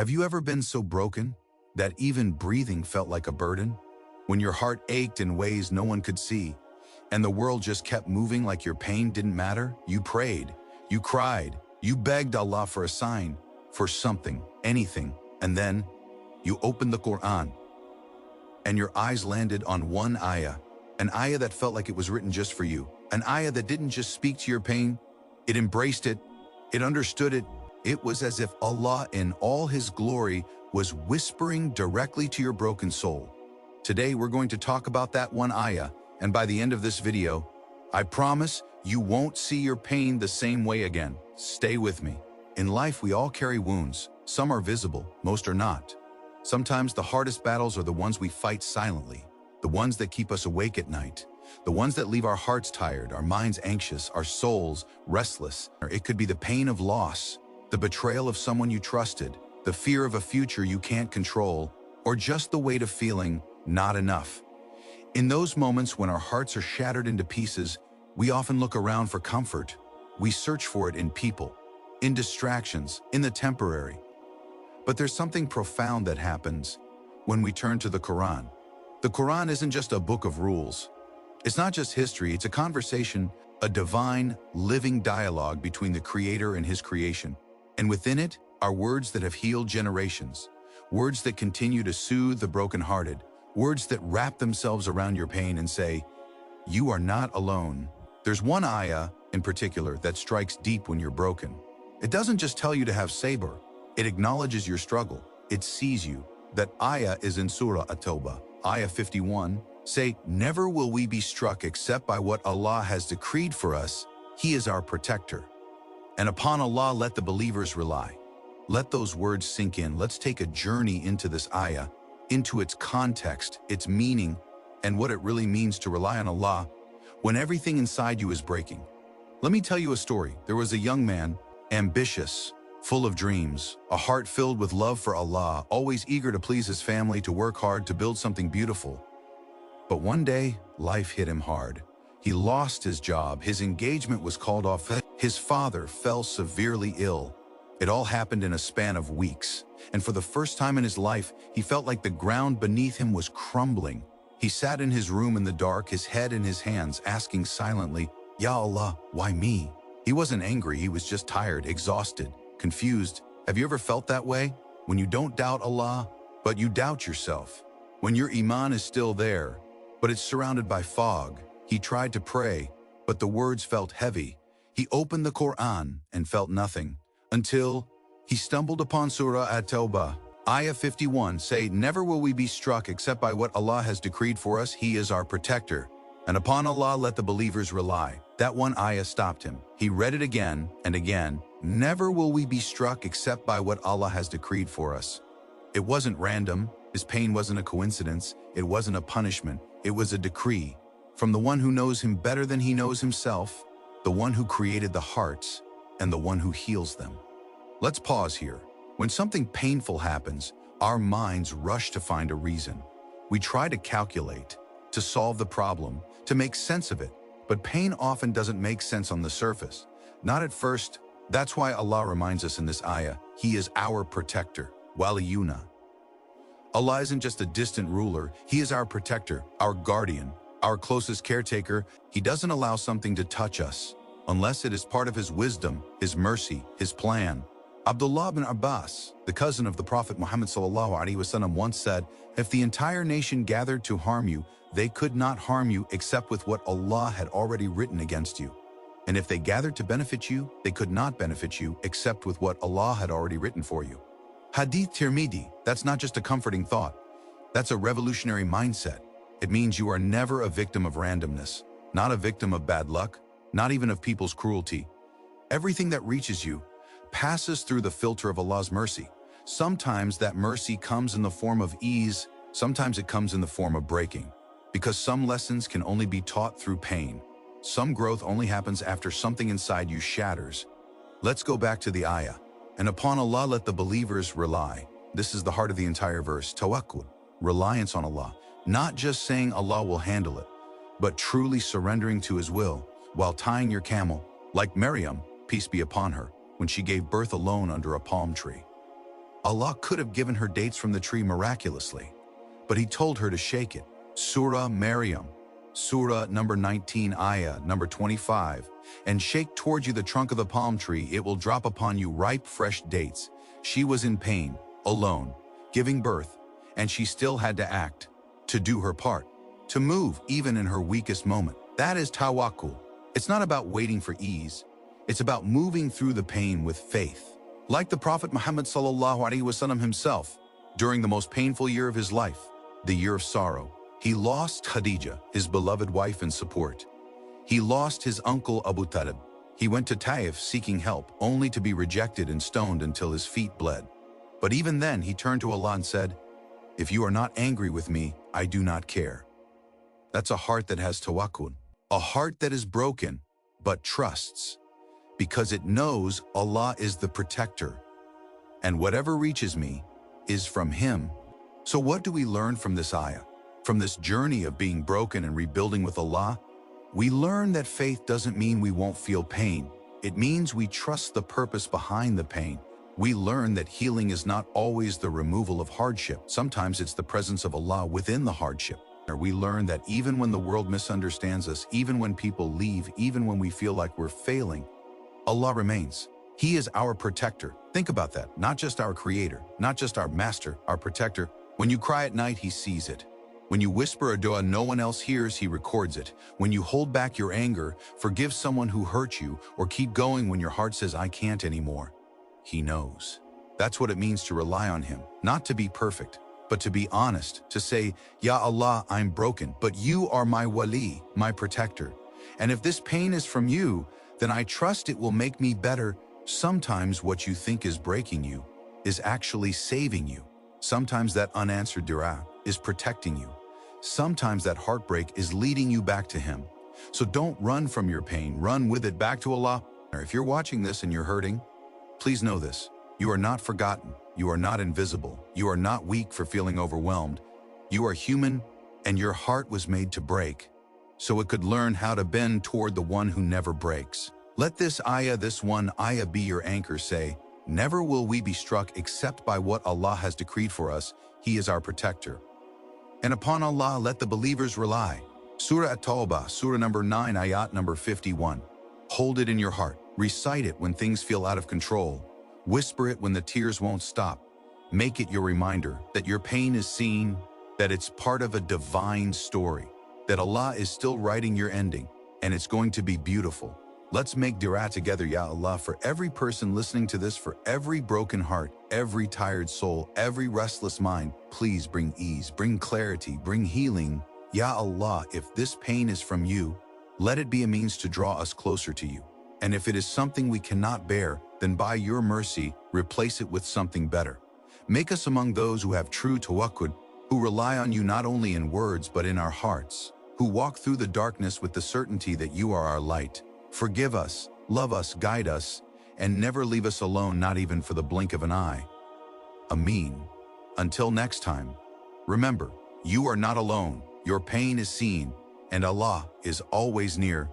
Have you ever been so broken that even breathing felt like a burden? When your heart ached in ways no one could see, and the world just kept moving like your pain didn't matter? You prayed, you cried, you begged Allah for a sign, for something, anything, and then you opened the Quran, and your eyes landed on one ayah, an ayah that felt like it was written just for you, an ayah that didn't just speak to your pain, it embraced it, it understood it. It was as if Allah in all His glory was whispering directly to your broken soul. Today we're going to talk about that one ayah, and by the end of this video, I promise you won't see your pain the same way again. Stay with me. In life we all carry wounds. Some are visible, most are not. Sometimes the hardest battles are the ones we fight silently, the ones that keep us awake at night, the ones that leave our hearts tired, our minds anxious, our souls restless. Or it could be the pain of loss, the betrayal of someone you trusted, the fear of a future you can't control, or just the weight of feeling not enough. In those moments when our hearts are shattered into pieces, we often look around for comfort. We search for it in people, in distractions, in the temporary. But there's something profound that happens when we turn to the Quran. The Quran isn't just a book of rules. It's not just history, it's a conversation, a divine, living dialogue between the Creator and His creation. And within it are words that have healed generations, words that continue to soothe the brokenhearted, words that wrap themselves around your pain and say, you are not alone. There's one ayah in particular that strikes deep when you're broken. It doesn't just tell you to have sabr, it acknowledges your struggle, it sees you. That ayah is in Surah At-Tawbah, ayah 51. Say, never will we be struck except by what Allah has decreed for us. He is our protector. And upon Allah let the believers rely. Let those words sink in. Let's take a journey into this ayah, into its context, its meaning, and what it really means to rely on Allah when everything inside you is breaking. Let me tell you a story. There was a young man, ambitious, full of dreams, a heart filled with love for Allah, always eager to please his family, to work hard, to build something beautiful. But one day, life hit him hard. He lost his job, his engagement was called off, his father fell severely ill. It all happened in a span of weeks, and for the first time in his life, he felt like the ground beneath him was crumbling. He sat in his room in the dark, his head in his hands, asking silently, Ya Allah, why me? He wasn't angry, he was just tired, exhausted, confused. Have you ever felt that way? When you don't doubt Allah, but you doubt yourself. When your iman is still there, but it's surrounded by fog. He tried to pray, but the words felt heavy. He opened the Quran and felt nothing, until he stumbled upon Surah At-Tawbah, ayah 51. Say, never will we be struck except by what Allah has decreed for us. He is our protector. And upon Allah let the believers rely. That one ayah stopped him. He read it again and again. Never will we be struck except by what Allah has decreed for us. It wasn't random. His pain wasn't a coincidence. It wasn't a punishment. It was a decree from the one who knows him better than he knows himself, the one who created the hearts and the one who heals them. Let's pause here. When something painful happens, our minds rush to find a reason. We try to calculate, to solve the problem, to make sense of it. But pain often doesn't make sense on the surface. Not at first. That's why Allah reminds us in this ayah, He is our protector, waliyuna. Allah isn't just a distant ruler, He is our protector, our guardian, our closest caretaker. He doesn't allow something to touch us unless it is part of His wisdom, His mercy, His plan. Abdullah ibn Abbas, the cousin of the Prophet Muhammad ﷺ, once said, if the entire nation gathered to harm you, they could not harm you except with what Allah had already written against you. And if they gathered to benefit you, they could not benefit you except with what Allah had already written for you. Hadith Tirmidhi, that's not just a comforting thought. That's a revolutionary mindset. It means you are never a victim of randomness, not a victim of bad luck, not even of people's cruelty. Everything that reaches you passes through the filter of Allah's mercy. Sometimes that mercy comes in the form of ease, sometimes it comes in the form of breaking. Because some lessons can only be taught through pain. Some growth only happens after something inside you shatters. Let's go back to the ayah. And upon Allah let the believers rely. This is the heart of the entire verse. Tawakkul, reliance on Allah. Not just saying Allah will handle it, but truly surrendering to His will while tying your camel, like Maryam, peace be upon her, when she gave birth alone under a palm tree. Allah could have given her dates from the tree miraculously, but He told her to shake it. Surah Maryam, Surah number 19, Ayah number 25, and shake towards you the trunk of the palm tree, it will drop upon you ripe, fresh dates. She was in pain, alone, giving birth, and she still had to act, to do her part, to move even in her weakest moment. That is tawakkul. It's not about waiting for ease. It's about moving through the pain with faith. Like the Prophet Muhammad ﷺ himself, during the most painful year of his life, the year of sorrow, he lost Khadija, his beloved wife and support. He lost his uncle Abu Talib. He went to Taif seeking help, only to be rejected and stoned until his feet bled. But even then, he turned to Allah and said, "If you are not angry with me, I do not care." That's a heart that has tawakkul, a heart that is broken, but trusts, because it knows Allah is the protector, and whatever reaches me is from Him. So what do we learn from this ayah? From this journey of being broken and rebuilding with Allah? We learn that faith doesn't mean we won't feel pain. It means we trust the purpose behind the pain. We learn that healing is not always the removal of hardship. Sometimes it's the presence of Allah within the hardship. We learn that even when the world misunderstands us, even when people leave, even when we feel like we're failing, Allah remains. He is our protector. Think about that. Not just our creator, not just our master, our protector. When you cry at night, He sees it. When you whisper a dua no one else hears, He records it. When you hold back your anger, forgive someone who hurt you, or keep going when your heart says, "I can't anymore," He knows. That's what it means to rely on Him. Not to be perfect, but to be honest, to say, "Ya Allah, I'm broken, but you are my wali, my protector. And if this pain is from you, then I trust it will make me better." Sometimes what you think is breaking you is actually saving you. Sometimes that unanswered dua is protecting you. Sometimes that heartbreak is leading you back to Him. So don't run from your pain, run with it back to Allah. If you're watching this and you're hurting, please know this: you are not forgotten, you are not invisible, you are not weak for feeling overwhelmed. You are human, and your heart was made to break, so it could learn how to bend toward the one who never breaks. Let this one ayah be your anchor. Say, "Never will we be struck except by what Allah has decreed for us. He is our protector. And upon Allah let the believers rely." Surah At-Tawbah, Surah number 9, Ayat number 51. Hold it in your heart. Recite it when things feel out of control. Whisper it when the tears won't stop. Make it your reminder that your pain is seen, that it's part of a divine story, that Allah is still writing your ending, and it's going to be beautiful. Let's make dua together, Ya Allah, for every person listening to this, for every broken heart, every tired soul, every restless mind. Please bring ease, bring clarity, bring healing. Ya Allah, if this pain is from you, let it be a means to draw us closer to you. And if it is something we cannot bear, then by your mercy, replace it with something better. Make us among those who have true tawakkul, who rely on you not only in words but in our hearts, who walk through the darkness with the certainty that you are our light. Forgive us, love us, guide us, and never leave us alone, not even for the blink of an eye. Ameen. Until next time, remember, you are not alone, your pain is seen, and Allah is always near.